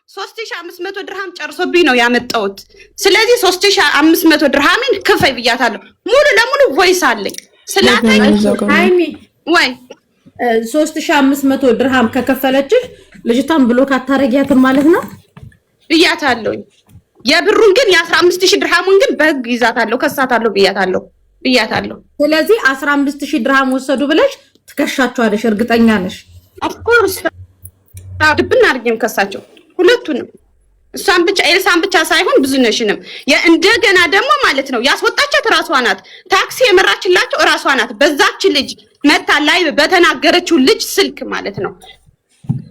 3500 ድርሃም ጨርሶብኝ ነው ያመጣሁት። ስለዚህ 3500 ድርሃምን ክፈይ ብያታለሁ። ሙሉ ለሙሉ ቮይስ አለኝ። ስላተኝ ሃይሚ ወይ 3500 ድርሃም ከከፈለችሽ ልጅቷን ብሎክ አታረጊያትም ማለት ነው ብያታለሁ። የብሩን ግን የ15000 ድርሃሙን ግን በህግ ይዛታለሁ ከሳታለሁ ብያታለሁ። ስለዚህ 15000 ድርሃም ወሰዱ ብለሽ ትከሻቸዋለሽ እርግጠኛ ነሽ? ኦፍ ኮርስ ድብና አድርጌም ከሳቸው ሁለቱንም እሷን ብቻ ኤልሳን ብቻ ሳይሆን ብዙነሽንም እንደገና ደግሞ ማለት ነው ያስወጣቻት ራሷ ናት። ታክሲ የመራችላቸው ራሷ ናት። በዛች ልጅ መታ ላይ በተናገረችው ልጅ ስልክ ማለት ነው።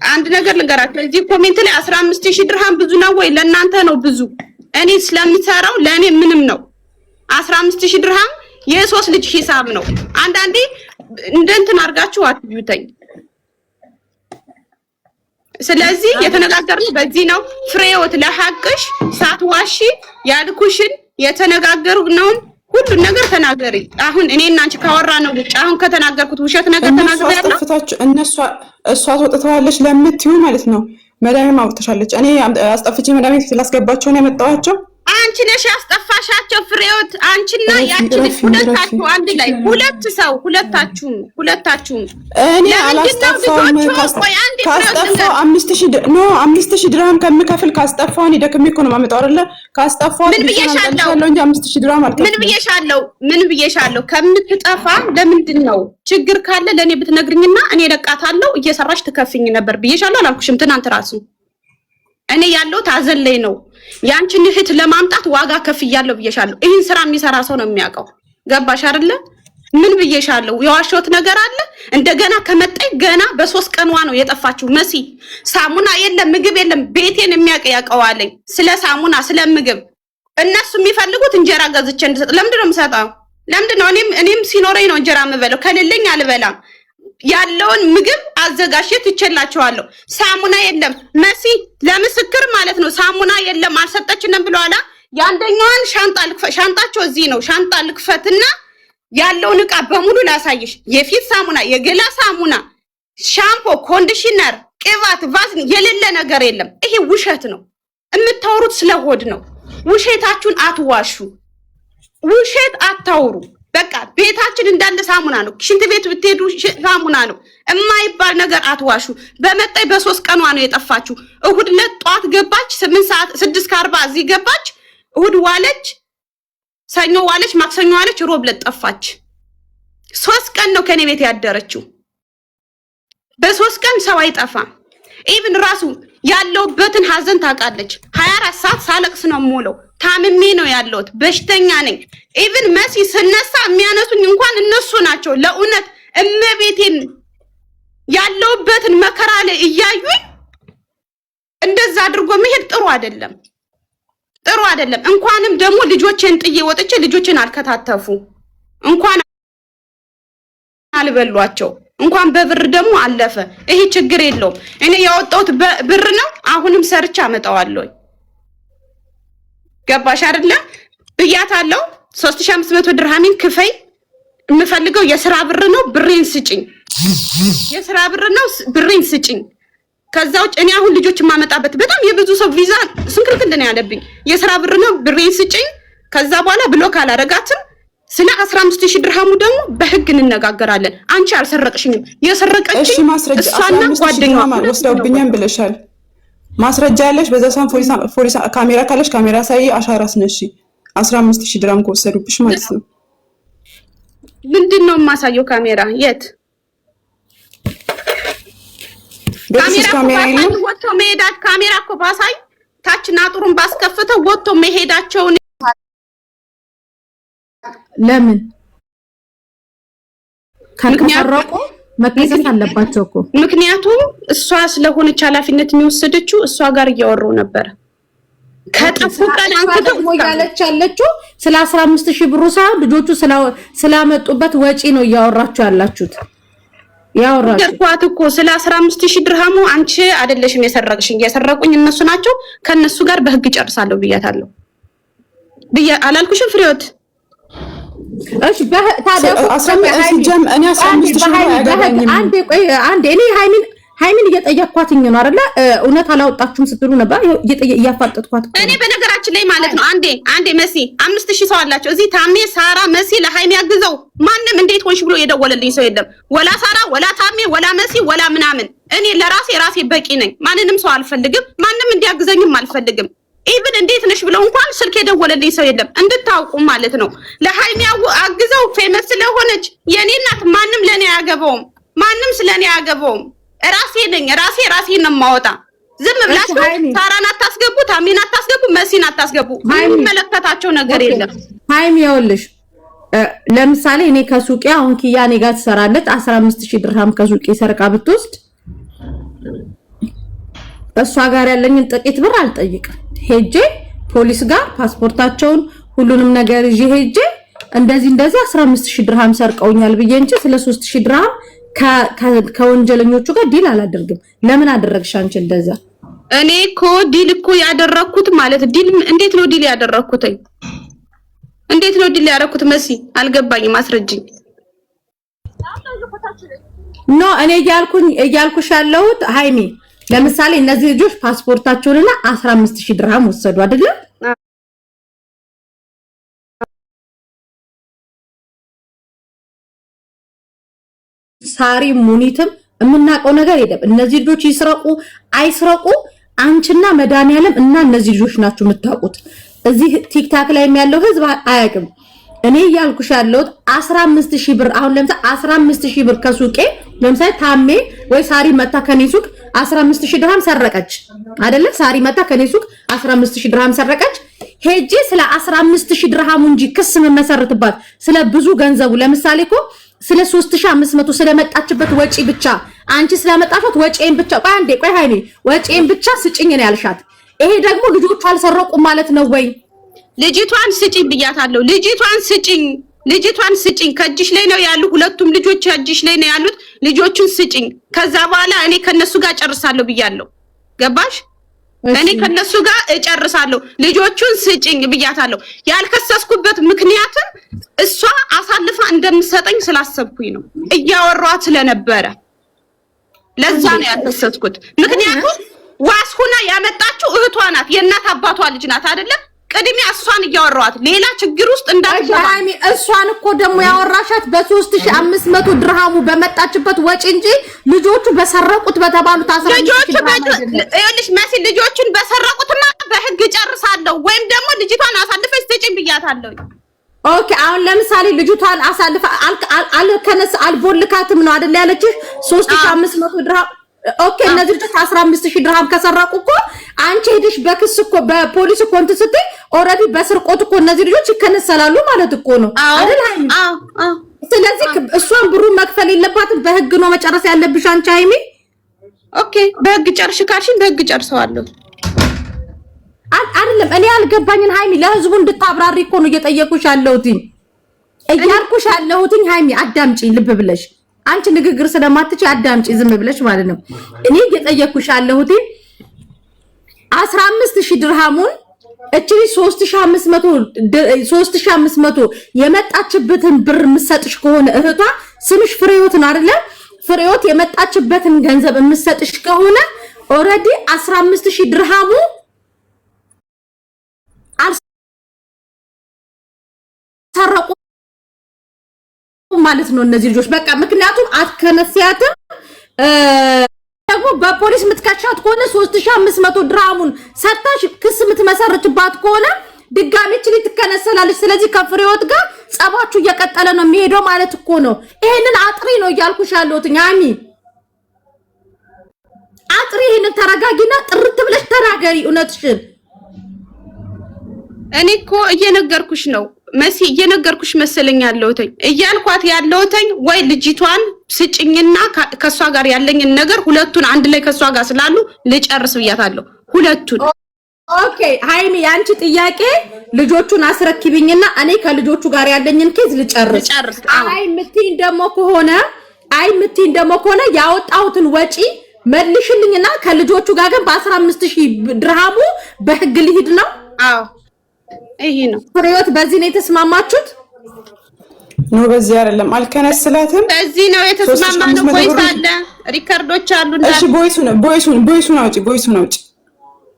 አንድ ነገር ልንገራችሁ። እዚህ ኮሜንት ላይ 15000 ድርሃም ብዙ ነው ወይ? ለእናንተ ነው ብዙ። እኔ ስለምሰራው ለእኔ ምንም ነው። 15000 ድርሃም የሶስት ልጅ ሂሳብ ነው። አንዳንዴ እንደንትን አድርጋችሁ አትዩተኝ። ስለዚህ የተነጋገርነው በዚህ ነው። ፍሬዎት ለሐቅሽ ሳትዋሺ ያልኩሽን የተነጋገርነውን ሁሉ ነገር ተናገሪ። አሁን እኔና አንቺ ካወራነው ውጭ አሁን ከተናገርኩት ውሸት ነገር ተናግሬያለሁ። እሷ አስወጥተዋለች ለምትዩ ማለት ነው። መዳሜም አውጥተሻለች። እኔ አስጠፍቼ መዳሜ ስላስገባቸው ነው ያመጣኋቸው። አንቺ ነሽ ያስጠፋሻቸው ፍሬዎት። አንቺና ያቺ ሁለታችሁ አንድ ላይ ሁለታችሁም እኔ አላስጠፋውም። ካስጠፋው 5000 ድርሃም ከምከፍል ካስጠፋው እኔ ደክሜ እኮ ነው የማመጣው አይደለ? ካስጠፋው ምን ብዬሻለሁ እንጂ 5000 ድርሃም አልከፍልም። ምን ብዬሻለሁ? ከምትጠፋ ለምንድን ነው ችግር ካለ ለኔ ብትነግሪኝና እኔ ለቃታለሁ እየሰራሽ ትከፍኝ ነበር ብዬሻለሁ አላልኩሽም? ትናንት ራሱ እኔ ያለው ታዘለይ ነው ያንቺን እህት ለማምጣት ዋጋ ከፍያለሁ ብዬሻለሁ። ይሄን ስራ የሚሰራ ሰው ነው የሚያውቀው። ገባሽ አይደለ? ምን ብዬሻለሁ? የዋሸሁት ነገር አለ? እንደገና ከመጣይ ገና በ3 ቀንዋ ነው የጠፋችው። መሲ ሳሙና የለም ምግብ የለም ቤቴን የሚያውቀዋለኝ ስለ ሳሙና ስለ ምግብ። እነሱ የሚፈልጉት እንጀራ ገዝቼ እንድሰጥ። ለምንድን ነው የምሰጠው? ለምንድን ነው እኔም ሲኖረኝ ነው እንጀራ የምበለው። ከሌለኝ አልበላም። ያለውን ምግብ አዘጋጅቼ ትቸላቸዋለሁ። ሳሙና የለም መሲ ለምስክር ማለት ነው። ሳሙና የለም አልሰጠችንም ብለዋላ። ያንደኛዋን ሻንጣቸው እዚህ ነው። ሻንጣ ልክፈትና ያለውን ዕቃ በሙሉ ላሳይሽ። የፊት ሳሙና፣ የገላ ሳሙና፣ ሻምፖ፣ ኮንዲሽነር፣ ቅባት፣ ቫዝሊን የሌለ ነገር የለም። ይሄ ውሸት ነው። የምታወሩት ስለሆድ ነው። ውሸታችሁን አትዋሹ። ውሸት አታውሩ። በቃ ቤታችን እንዳለ ሳሙና ነው። ሽንት ቤት ብትሄዱ ሳሙና ነው። የማይባል ነገር አትዋሹ። በመጣይ በ3 ቀኗ ነው የጠፋችው። እሁድ ዕለት ጧት ገባች 8 ሰዓት 6:40 እዚህ ገባች። እሁድ ዋለች፣ ሰኞ ዋለች፣ ማክሰኞ ዋለች፣ ሮብ ዕለት ጠፋች። 3 ቀን ነው ከኔ ቤት ያደረችው። በ3 ቀን ሰው አይጠፋም። ኢቭን ራሱ ያለውበትን ሀዘን ታውቃለች። 24 ሰዓት ሳለቅስ ነው የምውለው። ታምሜ ነው ያለሁት። በሽተኛ ነኝ። ኢቭን መሲ ስነሳ የሚያነሱኝ እንኳን እነሱ ናቸው። ለእውነት እመቤቴን ያለውበትን መከራ ላይ እያዩኝ እንደዛ አድርጎ መሄድ ጥሩ አይደለም። እንኳንም ደግሞ ልጆቼን ጥዬ ወጥቼ ልጆቼን አልከታተፉ እንኳን አልበሏቸው እንኳን በብር ደግሞ አለፈ። ይሄ ችግር የለውም። እኔ ያወጣሁት ብር ነው። አሁንም ሰርቻ አመጣዋለሁ። ገባሽ አይደለ? ብያታለሁ። 3500 ድርሃሚን ክፈይ። የምፈልገው የሥራ ብር ነው። ብሬን ስጭኝ። የሥራ ብር ነው። ብሬን ስጭኝ። ከዛው እኔ አሁን ልጆች ማመጣበት በጣም የብዙ ሰው ቪዛ ስንክልክል ነው ያለብኝ። የሥራ ብር ነው። ብሬን ስጭኝ። ከዛ በኋላ ብሎክ አላረጋትም። ስለ 15000 ድርሃሙ ደግሞ በህግ እንነጋገራለን። አንቺ አልሰረቅሽኝም። የሰረቀች እሷና ጓደኛዋ ወስደውብኛል ብለሻል። ማስረጃ ያለሽ በዛ ሰዓት ፖሊስ ካሜራ ካለሽ ካሜራ ሳይ አሻራ አስነሺ። 15000 ድርሃም ከወሰዱብሽ ማለት ነው። ምንድነው የማሳየው? ካሜራ የት? ካሜራ ወጥቶ መሄዳት ካሜራ እኮ ባሳይ ታችና ጥሩን ባስከፍተው ወጥቶ መሄዳቸውን ለምን ካልተሰረቁ መከሰስ አለባቸው እኮ። ምክንያቱም እሷ ስለሆነች ኃላፊነት የሚወሰደችው እሷ ጋር እያወሩ ነበር። ከጠፉ ቀን አንስተው ያለች ያለችው ስለ 15000 ብሩ ሳይሆን ልጆቹ ስላመጡበት ወጪ ነው እያወራችሁ ያላችሁት። ደርኳት እኮ ስለ 15000 ድርሃሙ አንቺ አይደለሽም የሰረቅሽኝ። የሰረቁኝ እነሱ ናቸው። ከነሱ ጋር በህግ ጨርሳለሁ ብያታለሁ። አላልኩሽም ፍሬዎት? እሺ ታዲያ እኔ 15000 አንዴ ቆይ አንዴ እኔ ሃይሚን እየጠየኳትኝ ነው አይደለ? እውነት አላወጣችሁም ስትሉ ነበር። እያፋጠጥኳት እኔ በነገራችን ላይ ማለት ነው። አንዴ መሲ 5000 ሰው አላቸው እዚህ። ታሜ፣ ሳራ፣ መሲ ለሃይሚ ያግዘው ማንም እንዴት ሆንሽ ብሎ የደወለልኝ ሰው የለም። ወላ ሳራ፣ ወላ ታሜ፣ ወላ መሲ፣ ወላ ምናምን። እኔ ለራሴ በቂ ነኝ። ማንንም ሰው አልፈልግም። ማንም እንዲያግዘኝም አልፈልግም። ኢቭን እንዴት ነሽ ብለው እንኳን ስልክ የደወለልኝ ሰው የለም። እንድታውቁ ማለት ነው። ለሃይሚ አግዘው ፌመስ ስለሆነች የኔ እናት ማንም ለኔ አያገባውም። ማንም ስለኔ አያገባውም። ራሴ ነኝ። ራሴን ነው የማወጣ። ዝም ብላችሁ ሳራን አታስገቡ፣ ታሜን አታስገቡ፣ መሲን አታስገቡ። የሚመለከታቸው ነገር የለም። ሃይሚ ይኸውልሽ፣ ለምሳሌ እኔ ከሱቄ አሁን ኪያ እኔ ጋር ትሰራለች 15000 ድርሃም ከሱቄ ሰርቃ ብትወስድ እሷ ጋር ያለኝን ጥቂት ብር አልጠይቅም። ሄጄ ፖሊስ ጋር ፓስፖርታቸውን ሁሉንም ነገር ይዤ ሄጄ እንደዚህ 15000 ድርሃም ሰርቀውኛል ብዬ እንጂ ስለ 3000 ድርሃም ከወንጀለኞቹ ጋር ዲል አላደርግም። ለምን አደረግሽ አንቺ እንደዛ? እኔ እኮ ዲል እኮ ያደረኩት ማለት ዲል እንዴት ነው ዲል ያደረኩት? እንዴት ነው ዲል ያደረኩት? መሲ አልገባኝም፣ አስረጅኝ። ኖ እኔ እያልኩሽ ያለሁት ሃይሚ ለምሳሌ እነዚህ ልጆች ፓስፖርታቸውንና 15000 ድርሃም ወሰዱ አይደል? ሳሪ ሙኒትም የምናውቀው ነገር የለም። እነዚህ ልጆች ይስረቁ አይስረቁ አንቺና መድኃኒዓለም እና እነዚህ ልጆች ናችሁ የምታውቁት። እዚህ ቲክታክ ላይ ያለው ህዝብ አያውቅም። እኔ እያልኩሽ ያለሁት 15000 ብር አሁን ለምሳሌ 15000 ብር ከሱቄ ለምሳሌ ታሜ ወይ ሳሪ መታ ከኔ ሱቅ 15000 ድርሃም ሰረቀች አይደለ? ሳሪ መታ ከኔ ሱቅ 15000 ድርሃም ሰረቀች። ሄጄ ስለ 15000 ድርሃሙ እንጂ ክስ መመሰርትባት ስለ ብዙ ገንዘቡ ለምሳሌ እኮ ስለ 3500 ስለመጣችበት ወጪ ብቻ አንቺ ስለመጣፈት ወጪን ብቻ ቆይ ሃይሚ ወጪን ብቻ ስጭኝ ነው ያልሻት። ይሄ ደግሞ ልጆቹ አልሰረቁም ማለት ነው ወይ? ልጅቷን ስጭኝ ብያታለሁ። ልጅቷን ስጭኝ ከእጅሽ ላይ ነው ያሉ ሁለቱም ልጆች እጅሽ ላይ ነው ያሉት። ልጆቹን ስጭኝ። ከዛ በኋላ እኔ ከነሱ ጋር ጨርሳለሁ ብያለሁ። ገባሽ? እኔ ከነሱ ጋር እጨርሳለሁ። ልጆቹን ስጭኝ ብያታለሁ። ያልከሰስኩበት ምክንያትም እሷ አሳልፋ እንደምትሰጠኝ ስላሰብኩኝ ነው። እያወሯት ስለነበረ ለዛ ነው ያልከሰስኩት። ምክንያቱም ዋስሁና ያመጣችው እህቷ ናት፣ የእናት አባቷ ልጅ ናት አይደለም? ቅድሚያ እሷን እያወሯት ሌላ ችግር ውስጥ እንዳትገባ። እሷን እኮ ደግሞ ያወራሻት በ3500 ድርሃሙ በመጣችበት ወጪ እንጂ ልጆቹ በሰረቁት በተባሉት 15000 ድርሃም ይኸውልሽ መሲ ልጆቹን በሰረቁትማ በህግ ጨርሳለሁ ወይም ደግሞ ልጅቷን አሳልፈሽ ስጪኝ ብያታለሁ። ኦኬ አሁን ለምሳሌ ልጅቷን አሳልፈ አልከነስ አልቦልካትም ነው አይደል ያለችሽ 3500 ድርሃም። ኦኬ እነዚህ ልጆች 15000 ድርሃም ከሰረቁ እኮ አንቺ ሄድሽ በክስ እኮ በፖሊስ እኮ እንትን ስትይ ኦልሬዲ በስርቆት እኮ እነዚህ ልጆች ይከነሰላሉ ማለት እኮ ነው አይደል? ስለዚህ እሷን ብሩን መክፈል የለባትም፣ በህግ ነው መጨረስ ያለብሽ አንቺ ሃይሚ። ኦኬ በህግ ጨርሽ ካልሽኝ በህግ ጨርሰዋለሁ። አይደለም እኔ አልገባኝን ሃይሚ ለህዝቡ እንድታብራሪ እኮ ነው እየጠየኩሽ ያለሁት ሃይሚ አዳምጪኝ ልብ ብለሽ። አንቺ ንግግር ስለማትች አዳምጪ ዝም ብለሽ ማለት ነው። እኔ እየጠየኩሽ ያለሁት 15000 ድርሃሙን እቺ 3500 የመጣችበትን ብር ምሰጥሽ ከሆነ እህቷ ስምሽ ፍሬህይወት ነው አይደለ? ፍሬህይወት የመጣችበትን ገንዘብ ምሰጥሽ ከሆነ ኦሬዲ 15000 ድርሃሙ አልሰረቁ ማለት ነው እነዚህ ልጆች በቃ። ምክንያቱም አትከነሲያትም ደግሞ በፖሊስ ምትከቻት ከሆነ 3500 ድርሃሙን ሰጣሽ ክስ ምትመሰርችባት ከሆነ ድጋሚ እቺ ልትከነሰላለች። ስለዚህ ከፍሬህይወት ጋር ጸባችሁ እየቀጠለ ነው የሚሄደው ማለት እኮ ነው። ይሄንን አጥሪ ነው እያልኩሽ ያለሁት ኛሚ አጥሪ። ይሄንን ተረጋጊና ጥርት ብለሽ ተናገሪ እውነትሽን። እኔ እኮ እየነገርኩሽ ነው መሲ እየነገርኩሽ መሰለኝ ያለውተኝ እያልኳት ያለውተኝ ወይ ልጅቷን ስጭኝና ከሷ ጋር ያለኝን ነገር ሁለቱን አንድ ላይ ከሷ ጋር ስላሉ ልጨርስ ብያታለሁ ሁለቱን። ኦኬ ሃይሚ ያንቺ ጥያቄ ልጆቹን አስረክቢኝና እኔ ከልጆቹ ጋር ያለኝን ኬዝ ልጨርስ። አይ ምትይ ደሞ ከሆነ ያወጣሁትን ወጪ መልሽልኝና ከልጆቹ ጋር ግን በ15000 ድርሃሙ በህግ ልሂድ ነው። አዎ ይሄ ነው ፍሬህይወት። በዚህ ነው የተስማማችሁት? ነው በዚህ አይደለም አልከነስላትም። በዚህ ነው የተስማማነው። ቮይስ አለ፣ ሪከርዶች አሉ። እሺ ቮይሱን አውጪ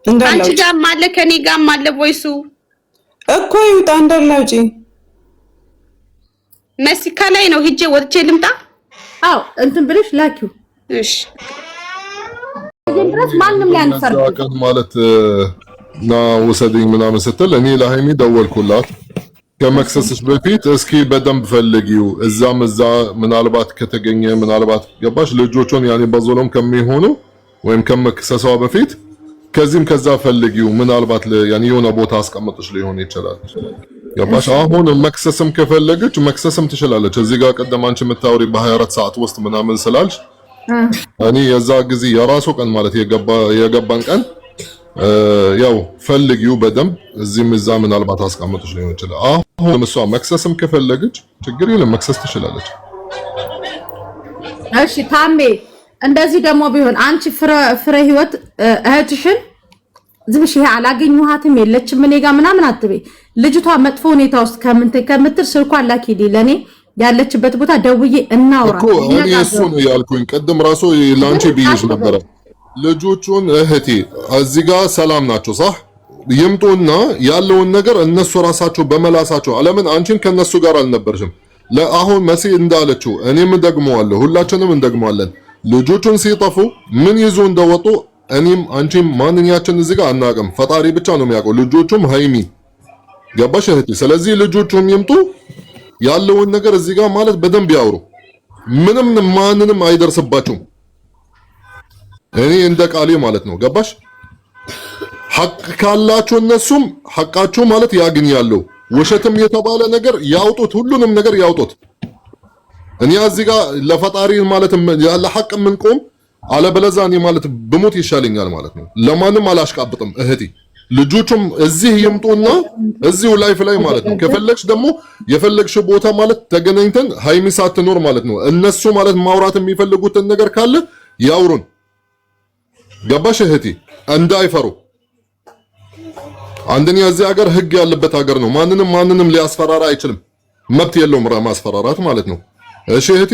እንዳለ አንቺ ጋርም አለ ከኔ ጋርም አለ ቮይሱ እኮ ይውጣ እንዳለ አውጪ። መስካ ላይ ነው ሂጄ ወጥቼ ልምጣ። አው እንትን ብለሽ ላኪው። እሺ ድረስ ማንም ያንፈርድ ማለት ና ወሰደኝ ምናምን ስትል እኔ ለሃይሚ ደወልኩላት ከመክሰስሽ በፊት እስኪ በደንብ ፈልጊው እዛም እዛ ምናልባት ከተገኘ ምናልባት ገባሽ ልጆቹን ያኔ በዞሎም ከሚሆኑ ወይም ከመክሰሷ በፊት ከዚህም ከዛ ፈልጊው ምናልባት ያኔ የሆነ ቦታ አስቀምጥሽ ሊሆን ይችላል። ገባሽ አሁን መክሰስም ከፈለገች መክሰስም ትችላለች። እዚህ ጋር ቀደም አንቺ የምታወሪ በ24 ሰዓት ውስጥ ምናምን ስላልሽ እኔ የዛ ጊዜ የራሱ ቀን ማለት የገባን ቀን ያው ፈልጊው በደንብ እዚህም እዛ ምናልባት አስቀምጥሽ ሊሆን ይችላል። አሁን እሷ መክሰስም ከፈለገች ችግር የለም መክሰስ ትችላለች። እሺ ታሜ እንደዚህ ደግሞ ቢሆን አንቺ ፍረ ህይወት እህትሽን ዝምሽ ይሄ አላገኘኋትም የለችም እኔ ጋር ምናምን አትበይ። ልጅቷ መጥፎ ሁኔታ ውስጥ ከምትል ስልኳን ላኪልኝ ለኔ ያለችበት ቦታ ደውዬ እናውራ እኮ እኔ እሱ ነው ያልኩኝ። ቀደም ራሱ ላንቺ ብዬሽ ነበር ልጆቹን እህቴ እዚህ ጋር ሰላም ናቸው صح ይምጡና ያለውን ነገር እነሱ ራሳቸው በመላሳቸው አለምን አንቺን ከነሱ ጋር አልነበርሽም። ለአሁን መሲ እንዳለችው እኔም ደግመዋለሁ ሁላችንም እንደግመዋለን። ልጆቹን ሲጠፉ ምን ይዞ እንደወጡ እኔም አንቺም ማንኛችን እዚህ ጋር አናውቅም። ፈጣሪ ብቻ ነው የሚያውቀው። ልጆቹም ሃይሚ ገባሽ እህቴ። ስለዚህ ልጆቹም ይምጡ ያለውን ነገር እዚህ ጋር ማለት በደንብ ያውሩ። ምንም ማንንም አይደርስባቸውም። እኔ እንደ ቃሌ ማለት ነው ገባሽ። ሐቅ ካላችሁ እነሱም ሐቃችሁ ማለት ያገኛሉ። ውሸትም የተባለ ነገር ያውጡት፣ ሁሉንም ነገር ያውጡት። እኔ እዚህ ጋር ለፈጣሪ ማለት ያለ ሐቅ ምንቆም አለበለዚያ እኔ ማለት ብሞት ይሻለኛል ማለት ነው። ለማንም አላሽቃብጥም እህቴ። ልጆቹም እዚህ ይምጡና እዚሁ ላይፍ ላይ ማለት ነው ከፈለግሽ ደግሞ የፈለግሽ ቦታ ማለት ተገናኝተን ሃይሚ ሳትኖር ማለት ነው እነሱ ማለት ማውራት የሚፈልጉትን ነገር ካለ ያውሩን። ገባሽ እህቴ እንዳይፈሩ። አንደኛ እዚህ ሀገር ህግ ያለበት ሀገር ነው። ማንንም ሊያስፈራራ አይችልም። መብት የለውም ማስፈራራት ማለት ነው። እሺ እህቴ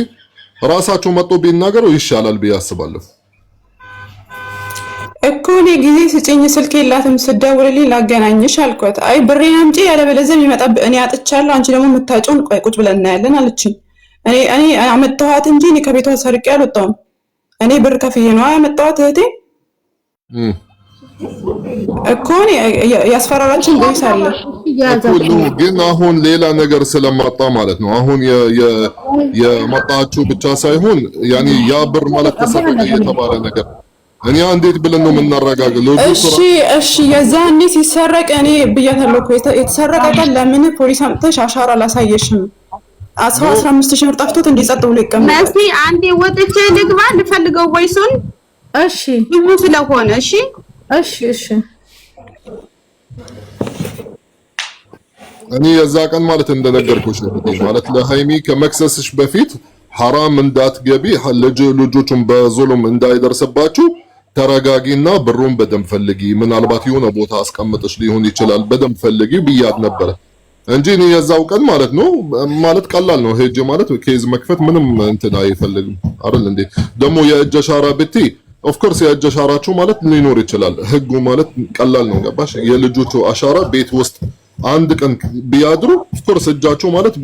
ራሳቸው መጥቶ ቢናገሩ ይሻላል ብዬ አስባለሁ። እኮ እኔ ጊዜ ስጭኝ ስልክ የላትም ስደውልልኝ ላገናኝሽ አልኳት። አይ ብሬን አምጪ ያለበለዚያ ይመጣብ እኔ አጥቻለሁ አንቺ ደግሞ የምታጨውን ቆይ ቁጭ ብለን እናያለን አለችኝ። እኔ አመጣኋት እንጂ እኔ ከቤቷ ሰርቄ አልወጣሁም። እኔ ብር ከፍዬ ነው ያመጣኋት እህቴ። እኮ እኔ ያስፈራራችን ጎይስ አለ ሁሉ ግን አሁን ሌላ ነገር ስለማጣ ማለት ነው። አሁን የመጣችሁ ብቻ ሳይሆን ያኔ ያ ብር ማለት ተሰረቀ የተባለ ነገር እኛ እንዴት ብለን ነው የምናረጋግጠው? እሺ የዛኔ ሲሰረቅ እኔ ብያታለሁ እኮ የተሰረቀ ቀን ለምን ፖሊስ አምጥተሽ አሻራ አላሳየሽም? 15000 ብር ጠፍቶት እንዲጸጥ ብሎ ይቀመጣል። እስቲ አንዴ ወጥቼ ልግባ ልፈልገው ቮይሱን። እሺ ይሁ ስለሆነ እሺ እኔ የዛ ቀን ማለት እንደነገርኩሽ ማለት ለሃይሚ ከመክሰስሽ በፊት ሐራም እንዳትገቢ ልጆቹን በዙልም እንዳይደርስባችሁ ተረጋጊና ብሩን በደንብ ፈልጊ። ምናልባት የሆነ ቦታ አስቀምጥሽ ሊሆን ይችላል በደንብ ፈልጊ ብያት ነበረ እንጂ እኔ የዛው ቀን ማለት ነው ማለት ቀላል ነው ሄጄ ማለት ኬዝ መክፈት ምንም እንትን አይፈልግም አይደል እንዴ? ደግሞ የእጅ አሻራ ብቲ ኦፍ ኮርስ የእጅ አሻራችሁ ማለት ሊኖር ይችላል። ህጉ ማለት ቀላል ነው ገባሽ? የልጆቹ አሻራ ቤት ውስጥ አንድ ቀን ቢያድሩ ኦፍ ኮርስ እጃቸው ማለት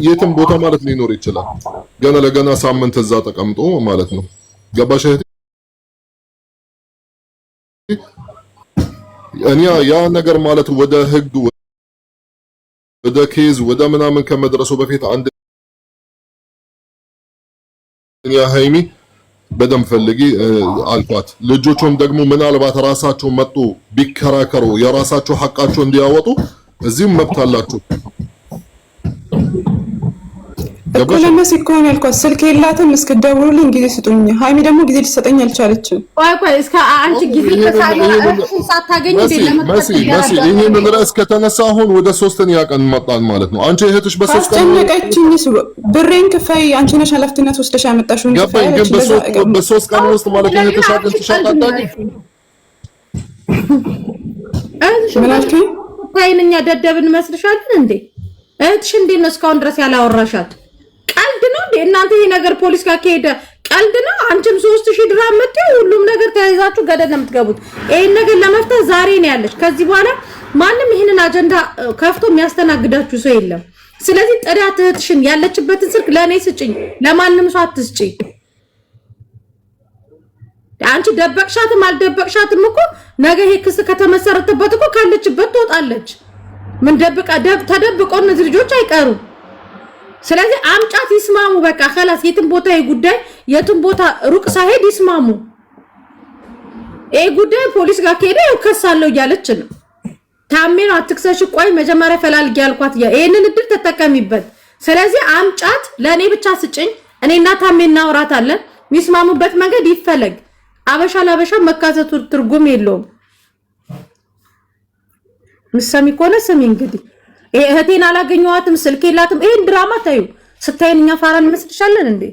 የትም ቦታ ማለት ሊኖር ይችላል። ገና ለገና ሳምንት እዛ ተቀምጦ ማለት ነው ገባሽ? እኔ ያ ነገር ማለት ወደ ህግ ወደ ኬዝ ወደ ምናምን ከመድረሱ በፊት አንድ ያ ሃይሚ በደንብ ፈልጊ አልኳት። ልጆቹም ደግሞ ምናልባት ራሳቸው መጡ ቢከራከሩ የራሳቸው ሐቃቸው እንዲያወጡ እዚህም መብት አላችሁ። እኮ ለነሱ እኮ ነው ያልኳት። ስልክ የላትም እስክደውሉልኝ ጊዜ ስጡኝ። ሃይሚ ደግሞ ጊዜ ልትሰጠኝ አልቻለችም። ቆይ እስከ አንቺ ጊዜ ሳታገኝ መሲ ይሄን ርዕስ ከተነሳ አሁን ወደ ሶስተኛ ቀን መጣን ማለት ነው። አንቺ እህትሽ በሶስት ቀን አስጨነቀችኝ። ብሬን ክፈይ አንቺ ነሽ ኃላፊነት ወስደሽ ያመጣሽው ገባኝ። ግን በሶስት ቀን ውስጥ ማለት እህትሽ አጥንትሽ አጣጣቂ ምን አልከኝ? ታይንኛ ደደብን መስልሻለን እንዴ? እህትሽ እንዴት ነው እስካሁን ድረስ ያላወራሻት? ቀልድ ነው እንዴ እናንተ? ይሄ ነገር ፖሊስ ጋር ከሄደ ቀልድ ነው። አንቺም 3000 ድራም መጥተው ሁሉም ነገር ተያይዛችሁ ገደል ነው የምትገቡት። ይሄን ነገር ለመፍታት ዛሬ ነው ያለሽ። ከዚህ በኋላ ማንም ይሄንን አጀንዳ ከፍቶ የሚያስተናግዳችሁ ሰው የለም። ስለዚህ ጥሪያት እህትሽን ያለችበትን ስልክ ለኔ ስጭኝ፣ ለማንም ሰው አትስጪ። አንቺ ደበቅሻትም አልደበቅሻትም እኮ ነገ ይሄ ክስ ከተመሰረተበት እኮ ካለችበት ትወጣለች። ምን ደብቃ ተደብቆ እነዚህ ልጆች አይቀሩም። ስለዚህ አምጫት፣ ይስማሙ። በቃ خلاص የትም ቦታ ጉዳይ የትም ቦታ ሩቅ ሳይሄድ ይስማሙ። ጉዳይ ፖሊስ ጋር ከሄደ ከሳለው እያለች ነው። ታሜ ነው አትክሰሽ። ቆይ መጀመሪያ ፈላልጊ ያልኳት ይሄንን እድል ተጠቀሚበት። ስለዚህ አምጫት፣ ለኔ ብቻ ስጭኝ። እኔና ታሜ እናወራታለን። የሚስማሙበት መንገድ ይፈለግ። አበሻ ለአበሻ መካዘቱ ትርጉም የለውም። ምሰሚ ኮነ ስሚ። እንግዲህ እህቴን አላገኘኋትም፣ ስልክ የላትም። ይሄን ድራማ ታዩ ስታይን እኛ ፋራን እንመስልሻለን እንዴ?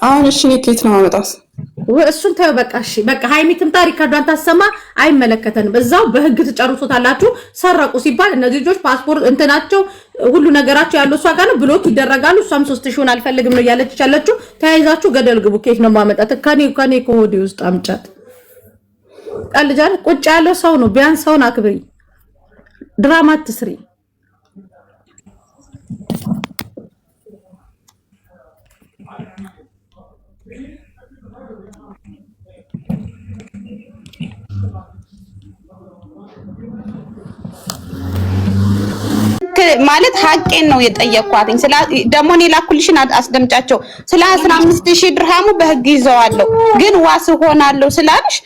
አሁን እሺ ከየት ነው ማመጣስ? እሱን ታዩ። በቃ እሺ በቃ ሃይሚ ትምጣ፣ ሪካርዷን ታሰማ። አይመለከተንም። እዛው በህግ ትጨርሶታላችሁ። ሰረቁ ሲባል እነዚህ ልጆች ፓስፖርት እንትናቸው ሁሉ ነገራቸው ያለው እሷ ጋር ነው። ብሎክ ይደረጋሉ። እሷም 3000 አልፈልግም ነው ያለች ያለችው። ተያይዛችሁ ገደል ግቡ። ከየት ነው ማመጣት? ከኔ ኮዲ ውስጥ አምጫት። ቀልጃል። ቁጭ ያለው ሰው ነው። ቢያንስ ሰውን አክብሪ። ድራማ አትስሪ። ማለት ሀቄን ነው የጠየኳትኝ። ደግሞ እኔ ላኩልሽን አስደምጫቸው። ስለ 15000 ድርሃሙ በህግ ይዘዋለሁ ግን ዋስ ሆናለሁ ስላልሽ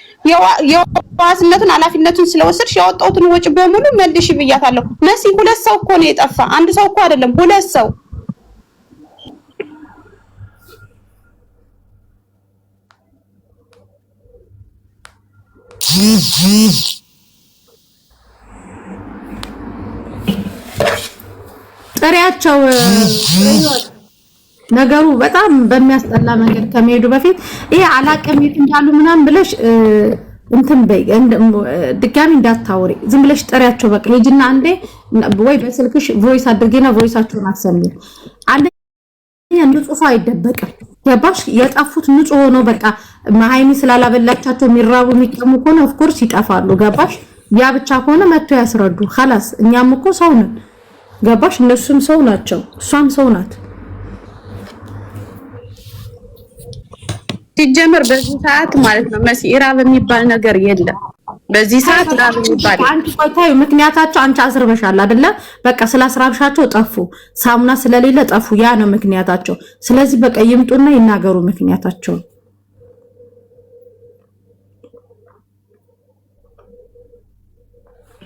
የዋስነቱን ኃላፊነቱን ስለወሰድሽ ያወጣሁትን ወጪ በሙሉ መልሽ ብያታለሁ። መሲ ሁለት ሰው እኮ ነው የጠፋ፣ አንድ ሰው እኮ አይደለም፣ ሁለት ሰው። ጥሪያቸው ነገሩ በጣም በሚያስጠላ መንገድ ከመሄዱ በፊት ይሄ አላቀም የት እንዳሉ ምናምን ብለሽ እንትን በይ፣ ድጋሚ እንዳታወሪ። ዝም ብለሽ ጥሪያቸው። በቃ ሄጂና አንዴ ወይ በስልክሽ ቮይስ አድርጌና ቮይሳቸውን አሰሚ። አንደኛ ንጹህ ሰው አይደበቅም። ገባሽ? የጠፉት ንጹህ ሆኖ በቃ ሃይሚ ስላላበላቻቸው የሚራቡ የሚቀሙ ከሆነ ኦፍ ኮርስ ይጠፋሉ። ገባሽ? ያ ብቻ ከሆነ መጥቶ ያስረዱ። خلاص እኛም እኮ ሰው ነን። ገባሽ? እነሱም ሰው ናቸው፣ እሷም ሰው ናት። ሲጀመር በዚህ ሰዓት ማለት ነው መሲ ኢራብ የሚባል ነገር የለም። በዚህ ሰዓት ኢራብ የሚባል አንቺ ቆይታዩ ምክንያታቸው አንቺ አስርበሻል አይደለ? በቃ ስላስራብሻቸው ጠፉ፣ ሳሙና ስለሌለ ጠፉ። ያ ነው ምክንያታቸው። ስለዚህ በቃ ይምጡና ይናገሩ ምክንያታቸው።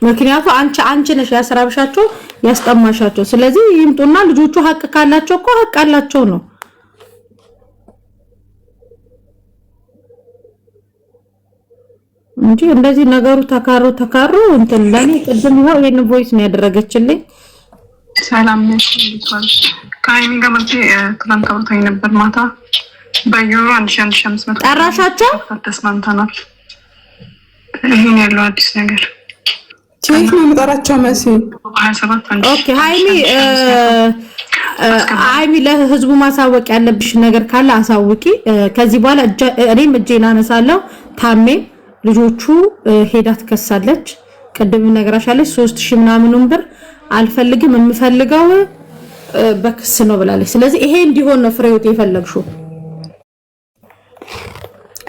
ምክንያቱ አንቺ ነሽ ያስራብሻቸው ያስጠማሻቸው። ስለዚህ ይምጡና ልጆቹ ሀቅ ካላቸው እኮ ሀቅ አላቸው ነው እንጂ እንደዚህ ነገሩ ተካሮ እንትን ለኔ ቅድም ይኸው ይሄን ቮይስ ነው ያደረገችልኝ። ሰላም ነሽ? ከሃይሚ ጋር ማለት ትናንት አውርታኝ ነበር ማታ በዩሮ 1500 ጠራሻቸው? ተስማምተናል። ይሄን ያለው አዲስ ነገር ቼክ ነው የምጠራቸው መሲ 27 ኦኬ። ሃይሚ ለህዝቡ ማሳወቅ ያለብሽ ነገር ካለ አሳውቂ። ከዚህ በኋላ እኔም እጄን አነሳለሁ። ታሜ ልጆቹ ሄዳ ትከሳለች። ቅድም ነገራሻለች 3000 ምናምኑን ብር አልፈልግም የምፈልገው በክስ ነው ብላለች። ስለዚህ ይሄ እንዲሆን ነው ፍሬውት የፈለግሽው።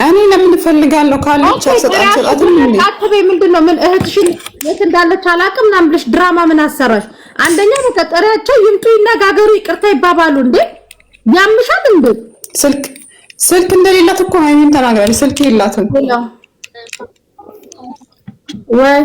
እኔ ለምን ፈልጋለሁ ካለች አሰጣጣትም አትበይ። ምንድነው ምን እህትሽን የት እንዳለች አላቅም ምናምን ብለሽ ድራማ ምን አሰራሽ? አንደኛ ተጠሪያቸው ይምጡ ይነጋገሩ፣ ይቅርታ ይባባሉ። እንዴ ያምሻል እንዴ? ስልክ እንደሌላት እኮ ሃይሚን ተናግራለች። ስልክ የላትም ወይ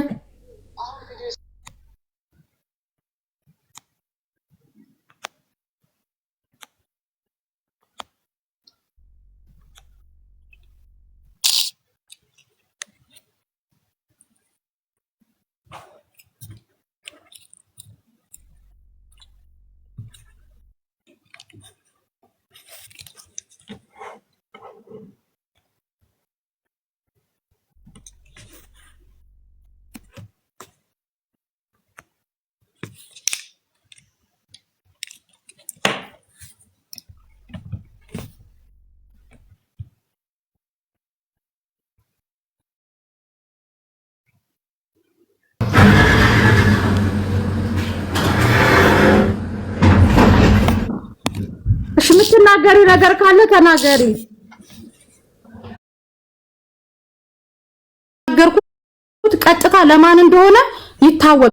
የምትናገሪ ነገር ካለ ተናገሪ። ነገርኩት ቀጥታ ለማን እንደሆነ ይታወቃል።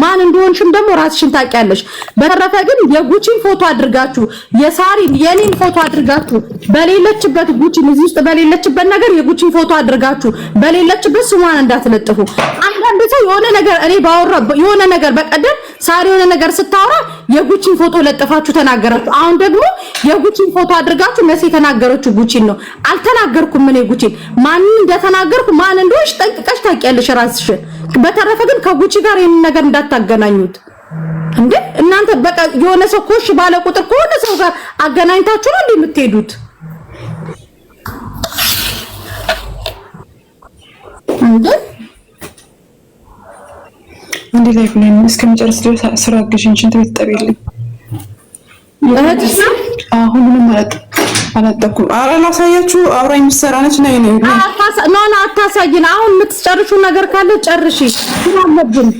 ማን እንደሆንሽም ደግሞ ራስሽን ታውቂያለሽ። በተረፈ ግን የጉቺን ፎቶ አድርጋችሁ የሳሪን የኔን ፎቶ አድርጋችሁ በሌለችበት ጉቺን እዚህ ውስጥ በሌለችበት ነገር የጉቺን ፎቶ አድርጋችሁ በሌለችበት ስሟን እንዳትለጥፉ። አንዳንድ ሰው የሆነ ነገር እኔ ባወራ የሆነ ነገር በቀደም ሳሪ የሆነ ነገር ስታወራ የጉቺን ፎቶ ለጥፋችሁ ተናገራችሁ። አሁን ደግሞ የጉቺን ፎቶ አድርጋችሁ መሲ የተናገረችው ጉቺን ነው። አልተናገርኩም እኔ ጉቺን ማን እንደተናገርኩ ማን እንደሆንሽ ጠንቅቀሽ ታውቂያለሽ ራስሽን። በተረፈ ግን ከጉቺ ጋር ይሄን ነገር እንዳታገናኙት እንዴ እናንተ። በቃ የሆነ ሰው ኮሽ ባለ ቁጥር ከሆነ ሰው ጋር አገናኝታችሁ ነው እንደምትሄዱት እንዴ? እንዴ ላይፍ ላይ እስከመጨረስ ድረስ ስራ አግዥኝ፣ ሽንት ቤት ጠቢልኝ። ሁሉንም አላጠኩም። ኧረ ላሳያችሁ። አብራኝ የምትሰራ ነች። ነይ ነይ አታሳይን። አሁን የምትጨርሹ ነገር ካለ ጨርሺ። አለብን።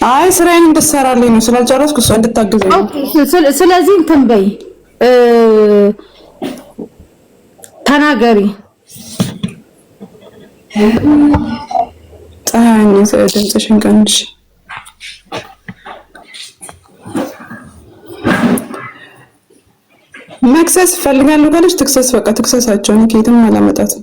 አይ ስራዬን እንድትሰራልኝ ነው ስላልጨረስኩ እሷ እንድታግዘኝ ነው። ስለዚህ እንትን በይ ተናገሪ። ፀሐይኝ ድምፅሽን ቀንሽ። መክሰስ ፈልጋለሁ ካለች ትክሰስ። በቃ ትክሰሳቸው። እኔ ከየትም አላመጣትም።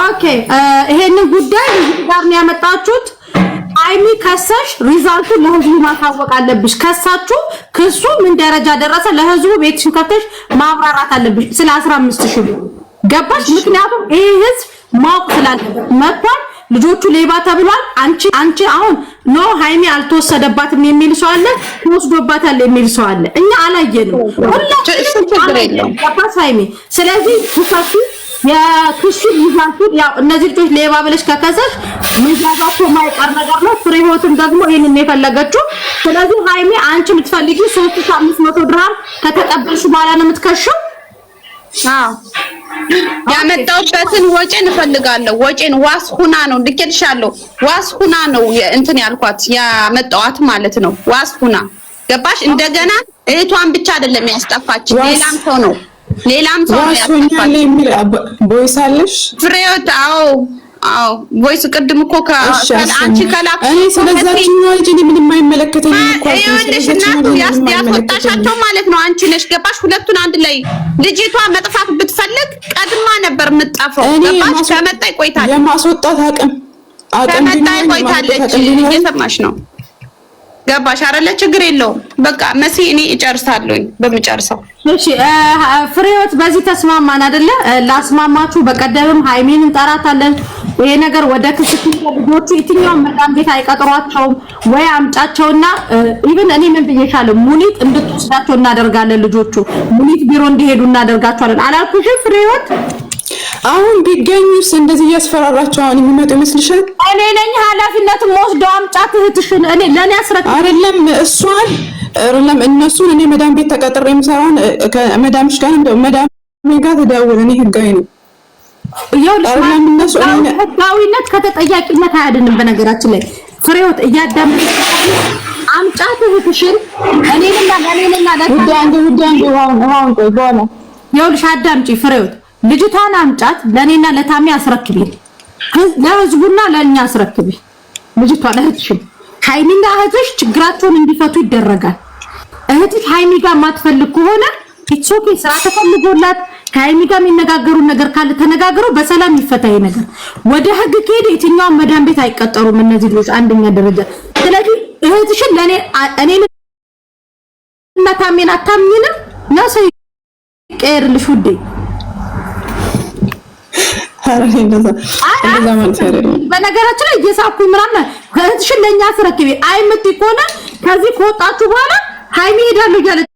ኦኬ ይሄንን ጉዳይ ጋር ነው ያመጣችሁት። አይሚ ከሰሽ ሪዛልቱን ለህዝቡ ማሳወቅ አለብሽ። ከሳችሁ ክሱ ምን ደረጃ ደረሰ ለህዝቡ ቤትሽን ከፍተሽ ማብራራት አለብሽ ስለ 15000 ብር ገባሽ? ምክንያቱም ይሄ ህዝብ ማወቅ ስላለበት መጥቷል። ልጆቹ ሌባ ተብሏል። አንቺ አሁን ኖ ሃይሚ አልተወሰደባትም የሚል ሰው አለ፣ ተወስዶባታል የሚል ሰው አለ። እኛ አላየንም። ሁላችንም ችግር የለውም ገባሽ ሃይሚ? ስለዚህ ኩሳቱ የክሱ ይዛቱ ያው እነዚህ ልጆች ሌባ ብለሽ ከከሰሽ ምንዛዛቸው ማይቀር ነገር ነው። ፍሬህይወትም ደግሞ ይሄንን የፈለገችው። ስለዚህ ሃይሚ አንቺ የምትፈልጊው 3500 ድርሃም ከተቀበልሽ በኋላ ነው የምትከሽው። ያመጣሁበትን ወጪን እፈልጋለሁ። ወጪን ዋስ ሁና ነው ልኬልሻለሁ። ዋስ ሁና ነው እንትን ያልኳት ያመጣኋት ማለት ነው። ዋስ ሁና ገባሽ? እንደገና እህቷን ብቻ አይደለም ያስጠፋች ሌላም ሰው ነው ሌላም ሰው ያስጠፋች። ቦይስ አለሽ ፍሬህይወት? አዎ ቦይስ ቅድም እኮ ከአንቺ ከላክ እኔ ስለዛችሁ ነው እንጂ ምንም አይመለከተኝም እኮ ያስወጣሻቸው ማለት ነው። አንቺ ነሽ ገባሽ? ሁለቱን አንድ ላይ ልጅቷ መጥፋት ብትፈልግ ቀድማ ነበር የምትጠፋው ገባሽ? ከመጣይ ቆይታለች። የማስወጣት አቅም ከመጣይ ቆይታለች። እየሰማሽ ነው ገባሽ አይደለ? ችግር የለውም በቃ መሲ እኔ እጨርሳለሁኝ በመጨረሻው። እሺ ፍሬህይወት በዚህ ተስማማን አይደለ? ላስማማችሁ። በቀደምም ሃይሚን እንጠራታለን። ይሄ ነገር ወደ ክስት ልጆቹ የትኛውም መዳም ቤት አይቀጥሯቸውም ወይ አምጫቸውና ኢቭን እኔ ምን ብዬሻለሁ ሙኒት እንድትወስዳቸው እናደርጋለን። ልጆቹ ሙኒት ቢሮ እንዲሄዱ እናደርጋቸዋለን አላልኩሽም ፍሬህይወት? አሁን ቢገኙስ እንደዚህ እያስፈራራቸው አሁን የሚመጡ ይመስልሻል? እኔ ነኝ ኃላፊነቱን ወስደው አምጫት እህትሽን እኔ ለኔ አስረክብ። አይደለም እሷን አይደለም እነሱን እኔ መዳም ቤት ተቀጥሬ የምሰራውን ከመዳምሽ ጋር እንደው መዳም ጋር ተደውል እኔ ህጋዊ ነው። አይደለም እነሱ ህጋዊነት ከተጠያቂነት አያድንም። በነገራችን ላይ ፍሬውት እያዳመጥሽ አምጫት እህትሽን እኔንና ውዳንዱ አሁን ቆይ በኋላ ይኸውልሽ አዳምጪ ፍሬውት ልጅቷን አምጫት ለኔና ለታሚ አስረክቢ፣ ለህዝቡና ለኛ አስረክቢ። ልጅቷን እህትሽን ሃይሚና እህትሽ ችግራቸውን እንዲፈቱ ይደረጋል። እህትሽ ሃይሚ ጋር ማትፈልግ ከሆነ ኢትሶኬ ስራ ተፈልጎላት ከሃይሚ ጋር የሚነጋገሩ ነገር ካለ ተነጋግረው በሰላም ይፈታ ነገር። ወደ ህግ ከሄደ የትኛውን መዳን ቤት አይቀጠሩም እነዚህ ልጆች አንደኛ ደረጃ። ስለዚህ እህትሽን ለኔ እና ታሚና ታሚንም ናሰይ ቀርልሽ ውዴ በነገራችን ላይ እየሳኩኝ ምናምን ከእህትሽን ለኛ አስረክቢ አይምት ከሆነ ከዚህ ከወጣችሁ በኋላ ሃይሚ ሄዳለሁ እያለች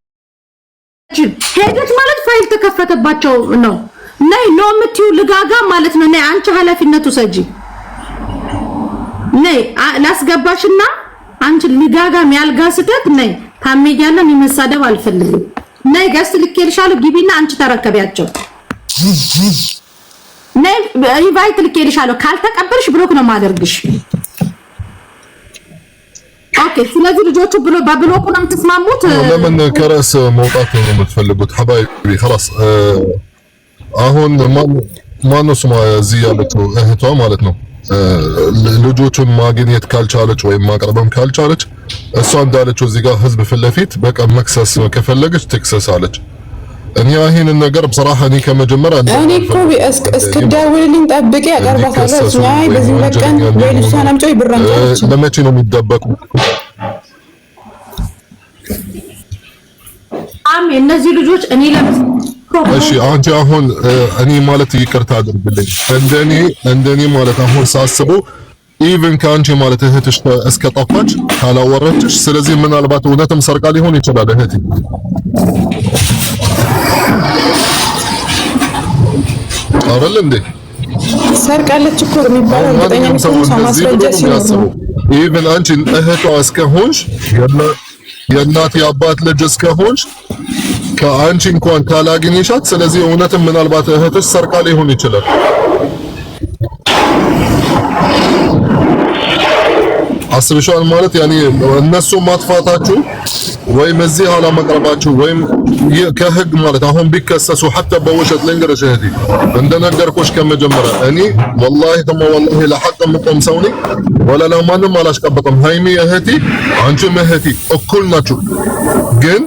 ሄደች ማለት ፋይል ተከፈተባቸው ነው። ነይ ነው የምትይው ልጋጋ ማለት ነው። ነይ አንቺ ኃላፊነቱ ሰጂ ነይ ላስገባሽና አንቺ ልጋጋ የሚያልጋ ስህተት ነይ ታሜያለን ይመሳደብ አልፈልግም። ነይ ገስ ልኬልሻለሁ ግቢና አንቺ ተረከቢያቸው። ነይ ኢንቫይት ልኬልሻለሁ ካልተቀበልሽ ብሎክ ነው ማደርግሽ። ኦኬ ስለዚህ ልጆቹ ብሎ በብሎክ ነው የምትስማሙት? ለምን ከራስ መውጣት ነው የምትፈልጉት? ሐባይቢ خلاص አሁን ማነው ስሟ እዚህ ያለችው እህቷ ማለት ነው ልጆቹን ማግኘት ካልቻለች ወይም ማቅረብም ካልቻለች እሷ እንዳለችው እዚህ ጋር ህዝብ ፊት ለፊት በቃ መክሰስ ከፈለገች ትክሰስ አለች። እኔ ይሄንን ነገር በصراحه እኔ ከመጀመሪያ እኔ እኮ እስክደውልልኝ ጠብቄ አቀርባታለሁ። አይ በዚህ በቀን ወይ ልጅቷን አምጪው ይብራንጫለች። ለመቼ ነው የሚደበቁ? እነዚህ ልጆች እኔ እሺ አንቺ አሁን እኔ ማለት ይቅርታ አድርግልኝ እንደኔ ማለት አሁን ሳስበው ኢቭን ካንቺ ማለት እህትሽ እስከጠፋች ካላወራችሽ ስለዚህ ምናልባት እውነትም ሰርቃ ሊሆን ይችላል እህቴ አይደል እንዴ? ሰርቃለች እኮ የሚባለው እርግጠኛ ነኝ። ማስረጃ ሲኖር ኢቭን አንቺ እህቷ እስከሆንሽ የእናት የአባት ልጅ እስከሆንሽ ከአንቺ እንኳን ካላገኘሻት ስለዚህ እውነትም ምናልባት እህትሽ ሰርቃ ሊሆን ይችላል። አስብሻል ማለት ያኔ እነሱ ማጥፋታችሁ ወይም እዚህ ኋላ መቅረባችሁ ወይም ከህግ ማለት አሁን ቢከሰሱ حتى በውሸት ልንገርሽ እህቴ እንደነገርኩሽ ከመጀመሪያ እኔ والله ተማ والله ለሐቅ ምቆም ሰው ነኝ ወላ ለማንም አላሽቀበጥም። ሃይሚ እህቴ አንቺም እህቴ እኩል ናችሁ። ግን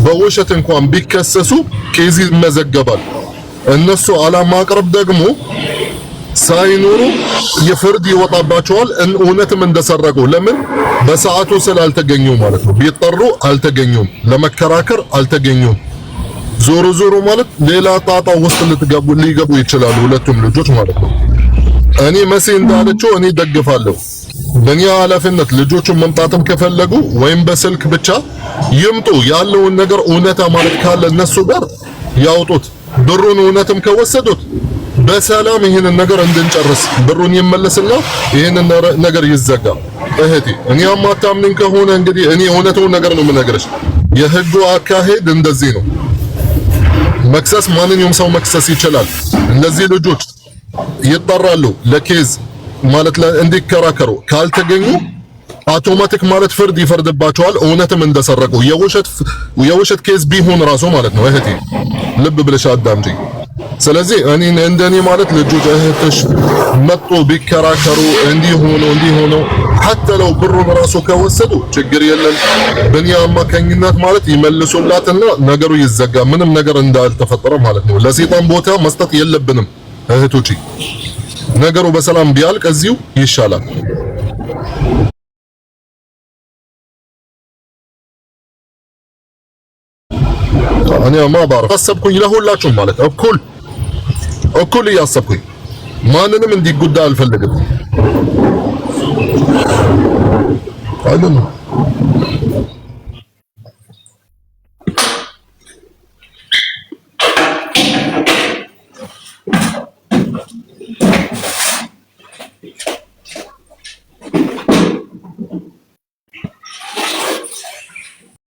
በውሸት እንኳን ቢከሰሱ ኬዝ ይመዘገባል። እነሱ አለማቅረብ ደግሞ ሳይኖሩ የፍርድ ይወጣባቸዋል እውነትም እንደሰረቁ። ለምን በሰዓቱ ስላልተገኙ ማለት ነው። ቢጠሩ አልተገኙም፣ ለመከራከር አልተገኙም። ዞሮ ማለት ሌላ ጣጣ ውስጥ ሊገቡ ይችላሉ ሁለቱም ልጆች ማለት ነው። እኔ መሲ እንዳለችው እኔ ደግፋለሁ። በእኛ ኃላፊነት ልጆቹን መምጣትም ከፈለጉ ወይም በስልክ ብቻ ይምጡ። ያለውን ነገር እውነታ ማለት ካለ እነሱ ጋር ያውጡት። ብሩን እውነትም ከወሰዱት በሰላም ይሄንን ነገር እንድንጨርስ ብሩን ይመለስና ይሄንን ነገር ይዘጋ። እህቴ እኔ አማታምንኝ ከሆነ እንግዲህ እኔ እውነቱን ነገር ነው የምነግርሽ። የህጉ አካሄድ እንደዚህ ነው። መክሰስ ማንኛውም ሰው መክሰስ ይችላል። እነዚህ ልጆች ይጠራሉ ለኬዝ ማለት እንዲከራከሩ ካልተገኙ አውቶማቲክ ማለት ፍርድ ይፈርድባቸዋል እውነትም እንደሰረቁ የውሸት ኬዝ ቢሆን ራሱ ማለት ነው። እህቴ ልብ ብለሽ አዳምጪ። ስለዚህ እኔ እንደኔ ማለት ልጆች እህትሽ መጥቶ ቢከራከሩ እንዲሆኑ حتى لو ብሩን ራሱ ከወሰዱ ችግር የለም። በእኛ አማካኝነት ማለት ይመልሱላትና ነገሩ ይዘጋ ምንም ነገር እንዳልተፈጠረ ማለት ነው። ለሰይጣን ቦታ መስጠት የለብንም እህቶቼ። ነገሩ በሰላም ቢያልቅ እዚሁ ይሻላል። እኔ ማባረክ አሰብኩኝ ለሁላችሁም ማለት እኩል እያሰብኩኝ ማንንም እንዲጎዳ አልፈልግም። አይደለም